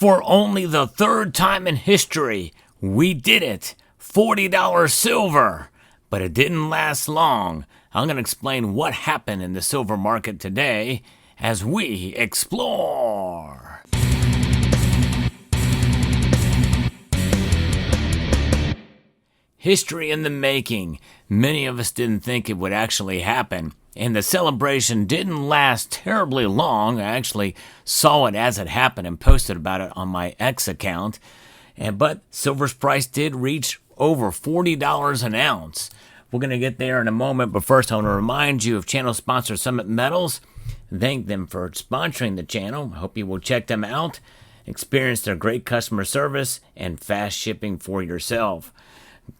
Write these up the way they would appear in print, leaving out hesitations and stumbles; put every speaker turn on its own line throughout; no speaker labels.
For only the third time in history, we did it. $40 silver. But it didn't last long. I'm going to explain what happened in the silver market today as we explore. History in the making. Many of us didn't think it would actually happen. And the celebration didn't last terribly long. I actually saw it as it happened and posted about it on my X account. But silver's price did reach over $40 an ounce. We're going to get there in a moment, but first I want to remind you of channel sponsor Summit Metals. Thank them for sponsoring the channel. I hope you will check them out. Experience their great customer service and fast shipping for yourself.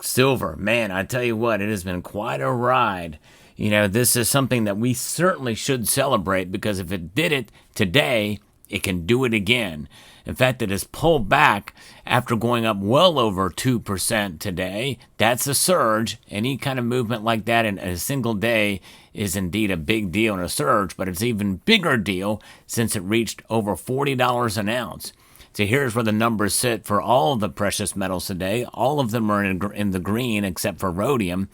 Silver, man, I tell you what, it has been quite a ride. You know, this is something that we certainly should celebrate because if it did it today, it can do it again. In fact, it has pulled back after going up well over 2% today. That's a surge. Any kind of movement like that in a single day is indeed a big deal in a surge, but it's an even bigger deal since it reached over $40 an ounce. So here's where the numbers sit for all of the precious metals today. All of them are in the green except for rhodium.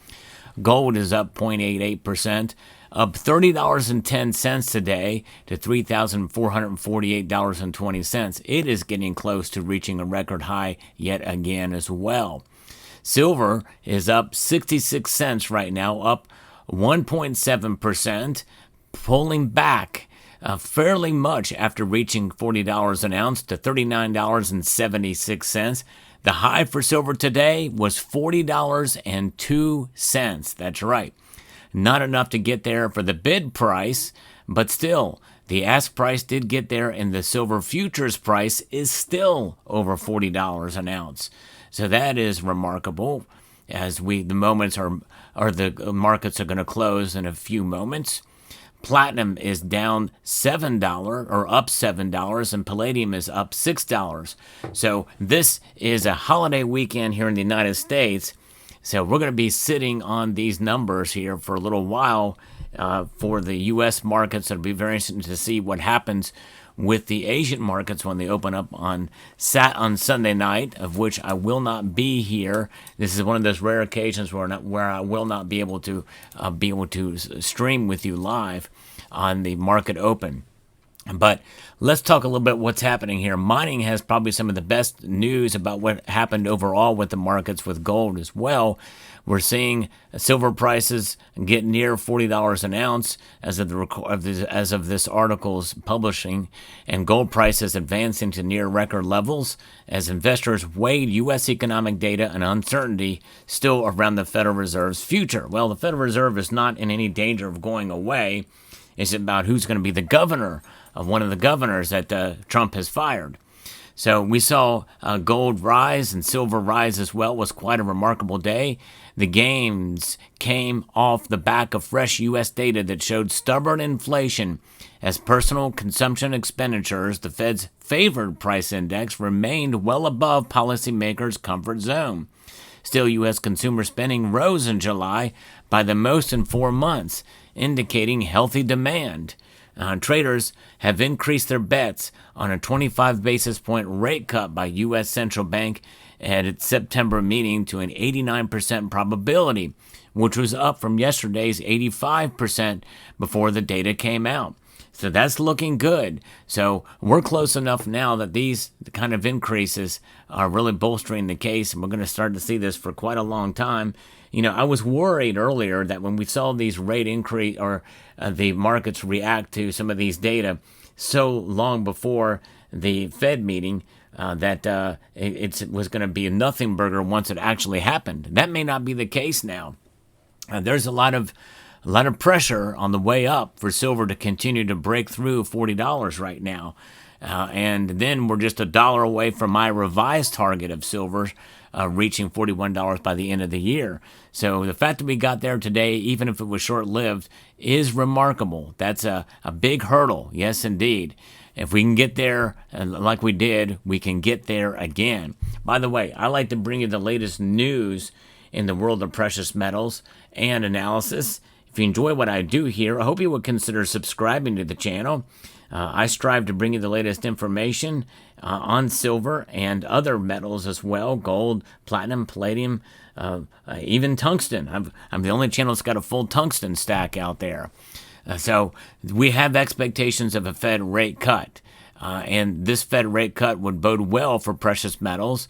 Gold is up 0.88%, up $30.10 today to $3,448.20. It is getting close to reaching a record high yet again as well. Silver is up 66 cents right now, up 1.7%, pulling back fairly much after reaching $40 an ounce to $39.76. The high for silver today was $40.02. That's right. Not enough to get there for the bid price, but still, the ask price did get there, and the silver futures price is still over $40 an ounce. So that is remarkable. As the markets are going to close in a few moments. Platinum is down $7 or up $7, and palladium is up $6. So this is a holiday weekend here in the United States. So we're going to be sitting on these numbers here for a little while for the U.S. markets. It'll be very interesting to see what happens with the Asian markets when they open up on Sunday night, of which I will not be here. This is one of those rare occasions where I will not be able to stream with you live on the market open. But let's talk a little bit what's happening here. Mining has probably some of the best news about what happened overall with the markets, with gold as well. We're seeing silver prices get near $40 an ounce as of this article's publishing, and gold prices advancing to near record levels as investors weighed U.S. economic data and uncertainty still around the Federal Reserve's future. Well, the Federal Reserve is not in any danger of going away. It's about who's going to be the governor of one of the governors that Trump has fired. So we saw gold rise and silver rise as well. It was quite a remarkable day. The gains came off the back of fresh U.S. data that showed stubborn inflation as personal consumption expenditures, the Fed's favored price index, remained well above policymakers' comfort zone. Still, U.S. consumer spending rose in July by the most in 4 months, indicating healthy demand. Traders have increased their bets on a 25 basis point rate cut by U.S. Central Bank at its September meeting to an 89% probability, which was up from yesterday's 85% before the data came out. So that's looking good. So we're close enough now that these kind of increases are really bolstering the case, and we're going to start to see this for quite a long time. You know, I was worried earlier that when we saw these rate increase or the markets react to some of these data so long before the Fed meeting that it was going to be a nothing burger once it actually happened. That may not be the case now. There's a lot of pressure on the way up for silver to continue to break through $40 right now. And then we're just $1 away from my revised target of silver reaching $41 by the end of the year. So the fact that we got there today, even if it was short-lived, is remarkable. That's a big hurdle. Yes, indeed. If we can get there like we did, we can get there again. By the way, I like to bring you the latest news in the world of precious metals and analysis. If you enjoy what I do here, I hope you would consider subscribing to the channel. I strive to bring you the latest information on silver and other metals as well: gold, platinum, palladium, even tungsten. I'm the only channel that's got a full tungsten stack out there. So we have expectations of a Fed rate cut. And this Fed rate cut would bode well for precious metals,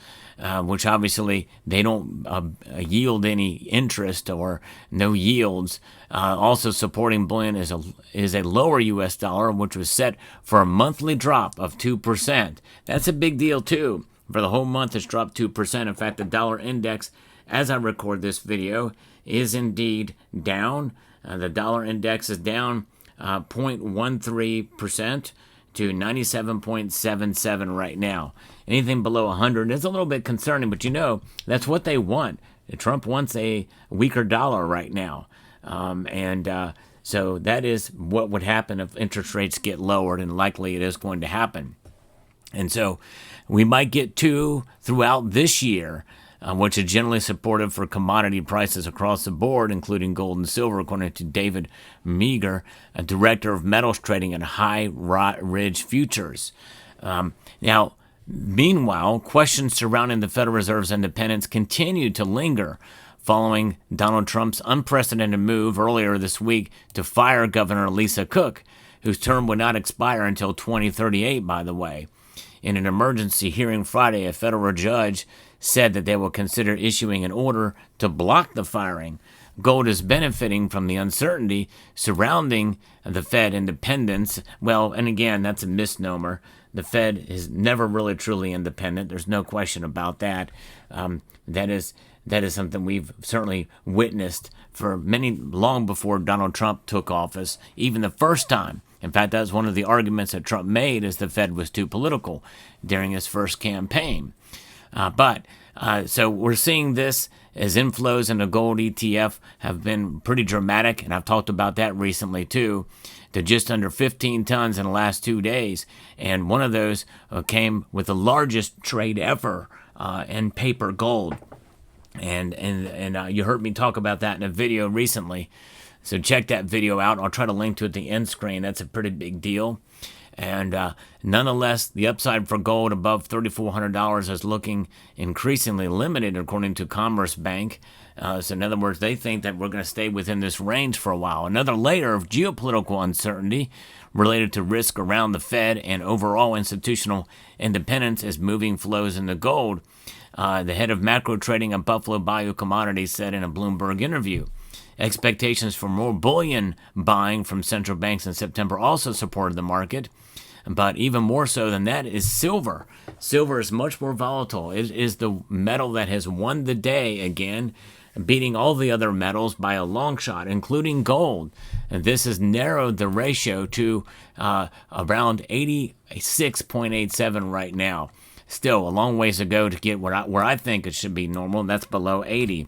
which obviously they don't yield any interest or no yields. Also supporting bullion is a lower U.S. dollar, which was set for a monthly drop of 2%. That's a big deal too. For the whole month, it's dropped 2%. In fact, the dollar index, as I record this video, is indeed down. The dollar index is down 0.13%. to 97.77 right now. Anything below 100 is a little bit concerning, but that's what they want. Trump wants a weaker dollar right now. So that is what would happen if interest rates get lowered, and likely it is going to happen. And so we might get two throughout this year, which is generally supportive for commodity prices across the board, including gold and silver, according to David Meager, a director of metals trading at High Ridge Futures. Now, meanwhile, questions surrounding the Federal Reserve's independence continue to linger following Donald Trump's unprecedented move earlier this week to fire Governor Lisa Cook, whose term would not expire until 2038, by the way. In an emergency hearing Friday, a federal judge said that they will consider issuing an order to block the firing. Gold is benefiting from the uncertainty surrounding the Fed independence. Well, and again, that's a misnomer. The Fed is never really truly independent. There's no question about that. That is something we've certainly witnessed for long before Donald Trump took office, even the first time. In fact, that was one of the arguments that Trump made, is the Fed was too political during his first campaign. So we're seeing this as inflows into gold ETF have been pretty dramatic, and I've talked about that recently too, to just under 15 tons in the last 2 days. And one of those came with the largest trade ever in paper gold. And you heard me talk about that in a video recently. So check that video out. I'll try to link to it at the end screen. That's a pretty big deal. And nonetheless, the upside for gold above $3,400 is looking increasingly limited, according to Commerce Bank. So in other words, they think that we're going to stay within this range for a while. Another layer of geopolitical uncertainty related to risk around the Fed and overall institutional independence is moving flows into gold. The head of macro trading at Buffalo Bayou Commodities said in a Bloomberg interview. Expectations for more bullion buying from central banks in September also supported the market. But even more so than that is silver. Silver is much more volatile. It is the metal that has won the day again, beating all the other metals by a long shot, including gold. And this has narrowed the ratio to around 86.87 right now. Still a long ways to go to get where I think it should be normal, and that's below 80.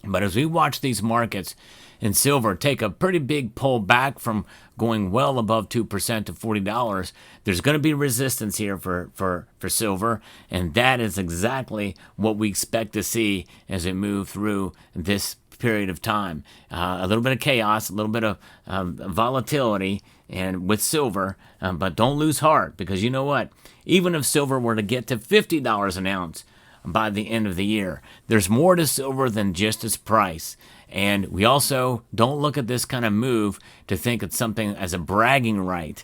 But as we watch these markets in silver take a pretty big pull back from going well above 2% to $40, there's going to be resistance here for silver, and that is exactly what we expect to see as we move through this period of time. A little bit of chaos, a little bit of volatility, and with silver, but don't lose heart, because you know what? Even if silver were to get to $50 an ounce by the end of the year, there's more to silver than just its price. And we also don't look at this kind of move to think it's something as a bragging right.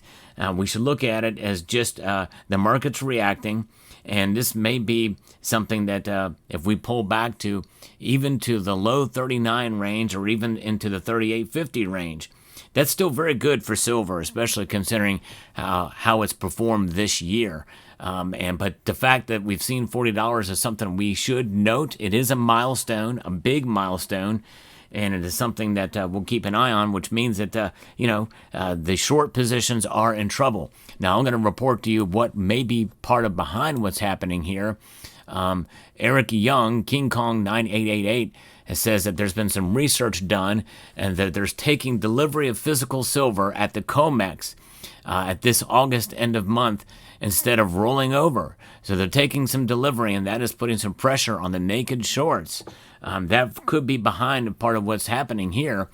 We should look at it as just the market's reacting. And this may be something that if we pull back to even to the low 39 range or even into the 38.50 range, that's still very good for silver, especially considering how it's performed this year. But the fact that we've seen $40 is something we should note. It is a milestone, a big milestone, and it is something that we'll keep an eye on, which means that the short positions are in trouble. Now I'm going to report to you what may be part of behind what's happening here. Eric Young, King Kong 9888, says that there's been some research done and that there's taking delivery of physical silver at the COMEX at this August end of month instead of rolling over. So they're taking some delivery, and that is putting some pressure on the naked shorts. That could be behind part of what's happening here.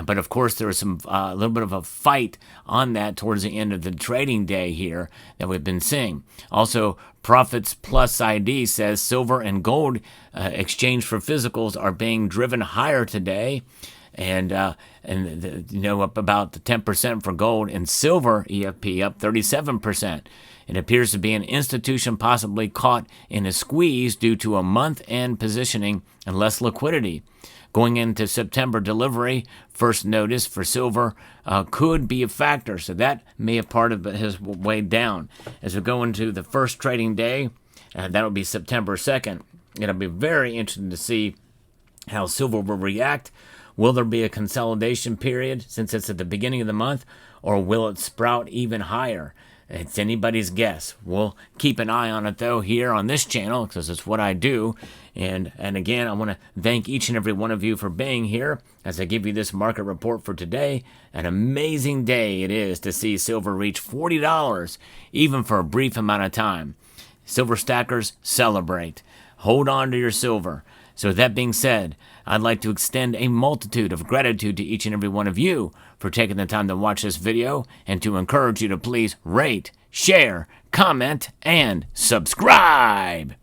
But of course, there was a little bit of a fight on that towards the end of the trading day here that we've been seeing. Also, Profits Plus ID says silver and gold exchange for physicals are being driven higher today, and up about 10% for gold, and silver EFP up 37%. It appears to be an institution possibly caught in a squeeze due to a month-end positioning and less liquidity. Going into September delivery, first notice for silver could be a factor, so that may have part of his way down. As we go into the first trading day, that'll be September 2nd. It'll be very interesting to see how silver will react. Will there be a consolidation period since it's at the beginning of the month, or will it sprout even higher? It's anybody's guess. We'll keep an eye on it, though, here on this channel, because it's what I do. And again, I want to thank each and every one of you for being here as I give you this market report for today. An amazing day it is to see silver reach $40, even for a brief amount of time. Silver stackers, celebrate. Hold on to your silver. So with that being said, I'd like to extend a multitude of gratitude to each and every one of you for taking the time to watch this video, and to encourage you to please rate, share, comment, and subscribe.